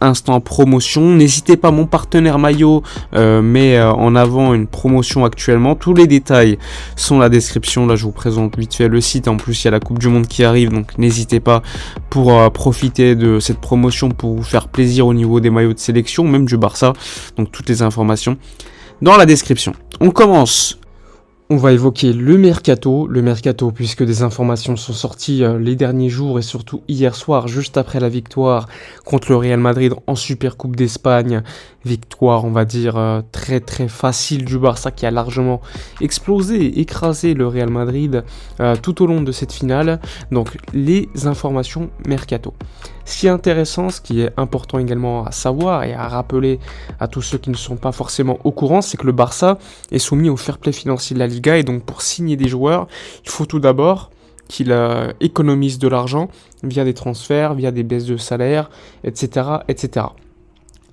instant promotion. N'hésitez pas, mon partenaire maillot met en avant une promotion actuellement. Tous les détails sont dans la description. Là, je vous présente vite fait le site. En plus, il y a la Coupe du Monde qui arrive, donc n'hésitez pas pour profiter de cette promotion pour vous faire plaisir au niveau des maillots de sélection, même du Barça. Donc toutes les informations dans la description. On commence. On va évoquer le mercato puisque des informations sont sorties les derniers jours et surtout hier soir, juste après la victoire contre le Real Madrid en Supercoupe d'Espagne. Victoire, on va dire, très très facile du Barça qui a largement explosé, écrasé le Real Madrid tout au long de cette finale. Donc les informations mercato. Ce qui est intéressant, ce qui est important également à savoir et à rappeler à tous ceux qui ne sont pas forcément au courant, c'est que le Barça est soumis au fair play financier de la Liga et donc pour signer des joueurs, il faut tout d'abord qu'il économise de l'argent via des transferts, via des baisses de salaire, etc., etc.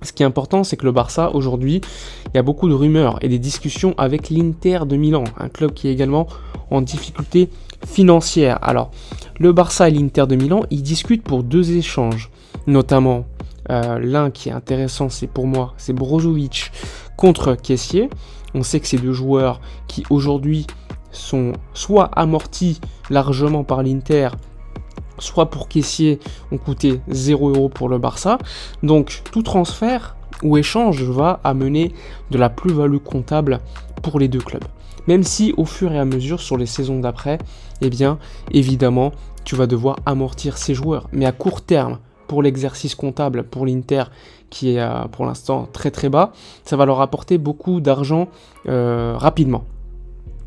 Ce qui est important, c'est que le Barça, aujourd'hui, il y a beaucoup de rumeurs et des discussions avec l'Inter de Milan, un club qui est également en difficulté financière. Alors, le Barça et l'Inter de Milan, ils discutent pour deux échanges, notamment l'un qui est intéressant, c'est pour moi, c'est Brozovic contre Kessié. On sait que ces deux joueurs qui aujourd'hui sont soit amortis largement par l'Inter, soit pour Kessié ont coûté 0€ pour le Barça. Donc tout transfert ou échange va amener de la plus-value comptable pour les deux clubs. Même si au fur et à mesure sur les saisons d'après, eh bien évidemment tu vas devoir amortir ces joueurs. Mais à court terme, pour l'exercice comptable, pour l'Inter qui est pour l'instant très très bas, ça va leur apporter beaucoup d'argent rapidement.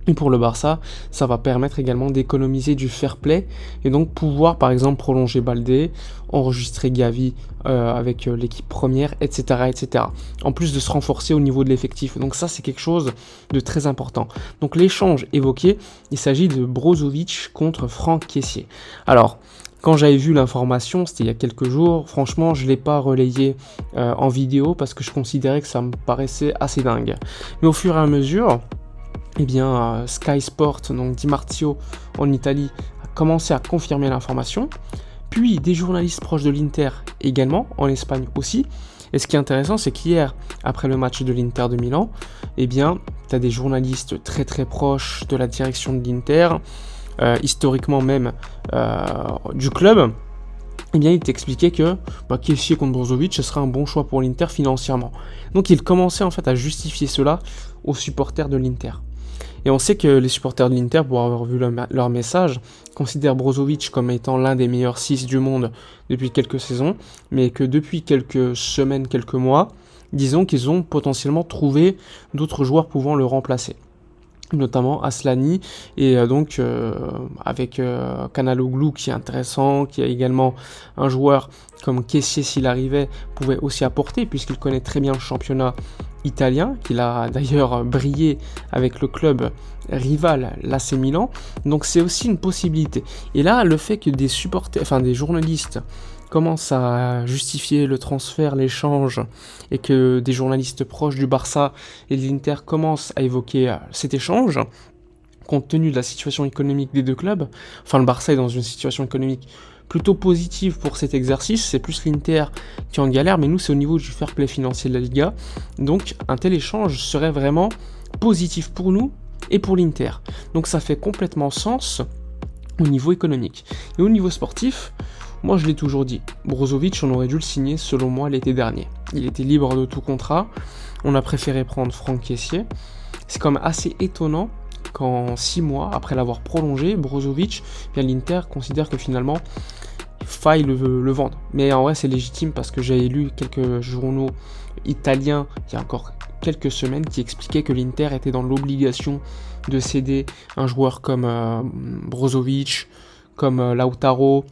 Et pour le Barça, ça va permettre également d'économiser du fair play et donc pouvoir par exemple prolonger Baldé, enregistrer Gavi avec l'équipe première, etc., etc. En plus de se renforcer au niveau de l'effectif. Donc ça, c'est quelque chose de très important. Donc l'échange évoqué, il s'agit de Brozovic contre Franck Kessié. Alors, quand j'avais vu l'information, c'était il y a quelques jours, franchement, je ne l'ai pas relayé en vidéo parce que je considérais que ça me paraissait assez dingue. Mais au fur et à mesure, eh bien, Sky Sport, donc Di Marzio en Italie, a commencé à confirmer l'information. Puis des journalistes proches de l'Inter également, en Espagne aussi. Et ce qui est intéressant, c'est qu'hier, après le match de l'Inter de Milan, eh bien, tu as des journalistes très très proches de la direction de l'Inter, historiquement même du club. Eh bien, il t'expliquait que Kessié contre Brozovic, ce serait un bon choix pour l'Inter financièrement. Donc, il commençait en fait à justifier cela aux supporters de l'Inter. Et on sait que les supporters de l'Inter, pour avoir vu leur message, considèrent Brozovic comme étant l'un des meilleurs 6 du monde depuis quelques saisons, mais que depuis quelques semaines, quelques mois, disons qu'ils ont potentiellement trouvé d'autres joueurs pouvant le remplacer. Notamment Aslani et donc avec Kanaloglou qui est intéressant, qui a également un joueur comme Kessié s'il arrivait pouvait aussi apporter puisqu'il connaît très bien le championnat italien, qu'il a d'ailleurs brillé avec le club rival l'AC Milan, donc c'est aussi une possibilité. Et là le fait que des journalistes commencent à justifier le transfert, l'échange, et que des journalistes proches du Barça et de l'Inter commencent à évoquer cet échange, compte tenu de la situation économique des deux clubs, enfin le Barça est dans une situation économique plutôt positive pour cet exercice, c'est plus l'Inter qui est en galère, mais nous c'est au niveau du fair play financier de la Liga, donc un tel échange serait vraiment positif pour nous et pour l'Inter. Donc ça fait complètement sens au niveau économique. Et au niveau sportif, moi je l'ai toujours dit, Brozovic on aurait dû le signer selon moi l'été dernier. Il était libre de tout contrat, on a préféré prendre Franck Kessié. C'est quand même assez étonnant qu'en 6 mois, après l'avoir prolongé, Brozovic, bien l'Inter considère que finalement il faille le vendre. Mais en vrai c'est légitime parce que j'avais lu quelques journaux italiens il y a encore quelques semaines qui expliquaient que l'Inter était dans l'obligation de céder un joueur comme Brozovic, comme Lautaro,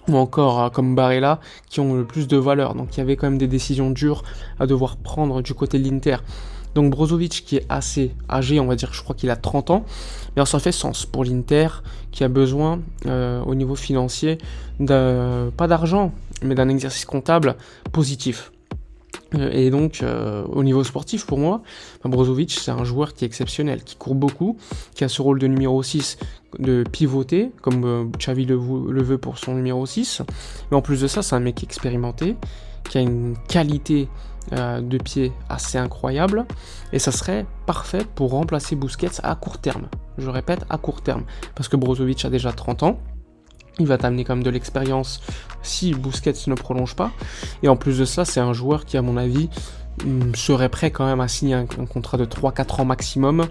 ou encore comme Barella, qui ont le plus de valeur. Donc il y avait quand même des décisions dures à devoir prendre du côté de l'Inter. Donc Brozovic qui est assez âgé, on va dire, je crois qu'il a 30 ans, mais ça fait sens pour l'Inter qui a besoin au niveau financier, pas d'argent, mais d'un exercice comptable positif. Et donc, au niveau sportif, pour moi, Brozovic, c'est un joueur qui est exceptionnel, qui court beaucoup, qui a ce rôle de numéro 6, de pivoter, comme Xavi le veut pour son numéro 6. Mais en plus de ça, c'est un mec expérimenté, qui a une qualité de pied assez incroyable, et ça serait parfait pour remplacer Busquets à court terme. Je répète, à court terme, parce que Brozovic a déjà 30 ans, il va t'amener quand même de l'expérience si Busquets ne prolonge pas, et en plus de ça, c'est un joueur qui, à mon avis, serait prêt quand même à signer un contrat de 3-4 ans maximum,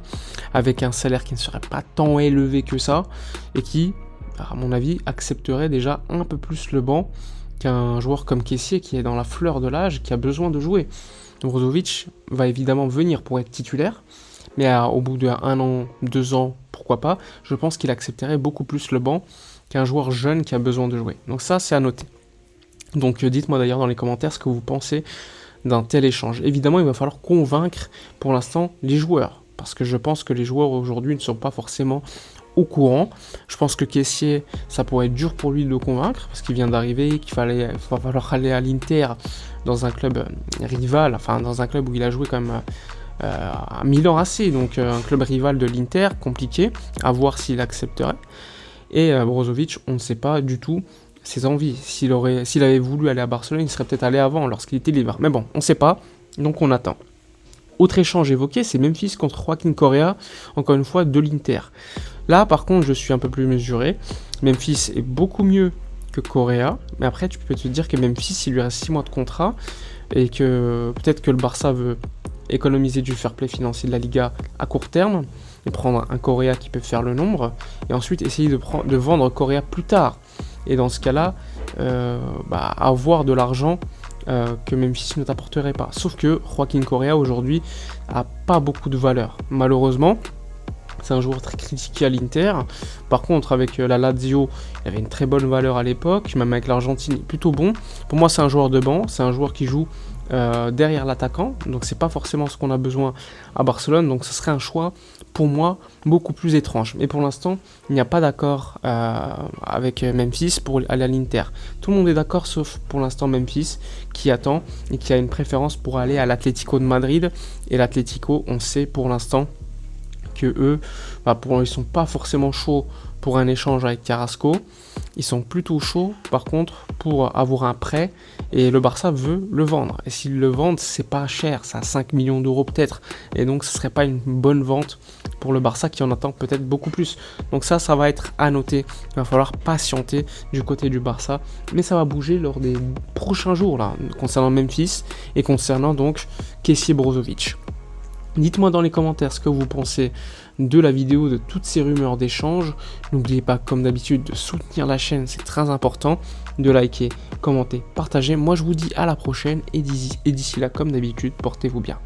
avec un salaire qui ne serait pas tant élevé que ça, et qui, à mon avis, accepterait déjà un peu plus le banc qu'un joueur comme Kessié qui est dans la fleur de l'âge, qui a besoin de jouer. Brozovic va évidemment venir pour être titulaire, mais au bout de 1 an, 2 ans, pourquoi pas, je pense qu'il accepterait beaucoup plus le banc qu'un joueur jeune qui a besoin de jouer. Donc ça, c'est à noter. Donc dites-moi d'ailleurs dans les commentaires ce que vous pensez d'un tel échange. Évidemment, il va falloir convaincre pour l'instant les joueurs, parce que je pense que les joueurs aujourd'hui ne sont pas forcément au courant. Je pense que Kessié, ça pourrait être dur pour lui de le convaincre, parce qu'il vient d'arriver, qu'il va falloir aller à l'Inter, dans un club rival, enfin dans un club où il a joué quand même à Milan AC, donc un club rival de l'Inter, compliqué, à voir s'il accepterait. Et Brozovic, on ne sait pas du tout ses envies. S'il avait voulu aller à Barcelone, il serait peut-être allé avant, lorsqu'il était libre. Mais bon, on ne sait pas, donc on attend. Autre échange évoqué, c'est Memphis contre Joaquin Correa, encore une fois de l'Inter. Là, par contre, je suis un peu plus mesuré. Memphis est beaucoup mieux que Correa, mais après, tu peux te dire que Memphis, il lui reste 6 mois de contrat, et que peut-être que le Barça veut économiser du fair play financier de la Liga à court terme, et prendre un Correa qui peut faire le nombre, et ensuite essayer de vendre Correa plus tard. Et dans ce cas-là, avoir de l'argent que Memphis ne t'apporterait pas. Sauf que Joaquin Correa aujourd'hui a pas beaucoup de valeur. Malheureusement, c'est un joueur très critiqué à l'Inter. Par contre, avec la Lazio, il avait une très bonne valeur à l'époque. Même avec l'Argentine, il est plutôt bon. Pour moi, c'est un joueur de banc. C'est un joueur qui joue derrière l'attaquant. Donc, c'est pas forcément ce qu'on a besoin à Barcelone. Donc, ce serait un choix, pour moi, beaucoup plus étrange. Mais pour l'instant, il n'y a pas d'accord avec Memphis pour aller à l'Inter. Tout le monde est d'accord, sauf pour l'instant Memphis, qui attend et qui a une préférence pour aller à l'Atlético de Madrid. Et l'Atlético, on sait pour l'instant que eux, ils sont pas forcément chauds pour un échange avec Carrasco. Ils sont plutôt chauds, par contre, pour avoir un prêt, et le Barça veut le vendre. Et s'ils le vendent, c'est pas cher, c'est à 5 millions d'euros peut-être. Et donc, ce serait pas une bonne vente pour le Barça qui en attend peut-être beaucoup plus. Donc ça va être à noter. Il va falloir patienter du côté du Barça, mais ça va bouger lors des prochains jours là, concernant Memphis et concernant donc Kessié Brozovic. Dites-moi dans les commentaires ce que vous pensez de la vidéo, de toutes ces rumeurs d'échange. N'oubliez pas, comme d'habitude, de soutenir la chaîne, c'est très important, de liker, commenter, partager. Moi, je vous dis à la prochaine, et d'ici là, comme d'habitude, portez-vous bien.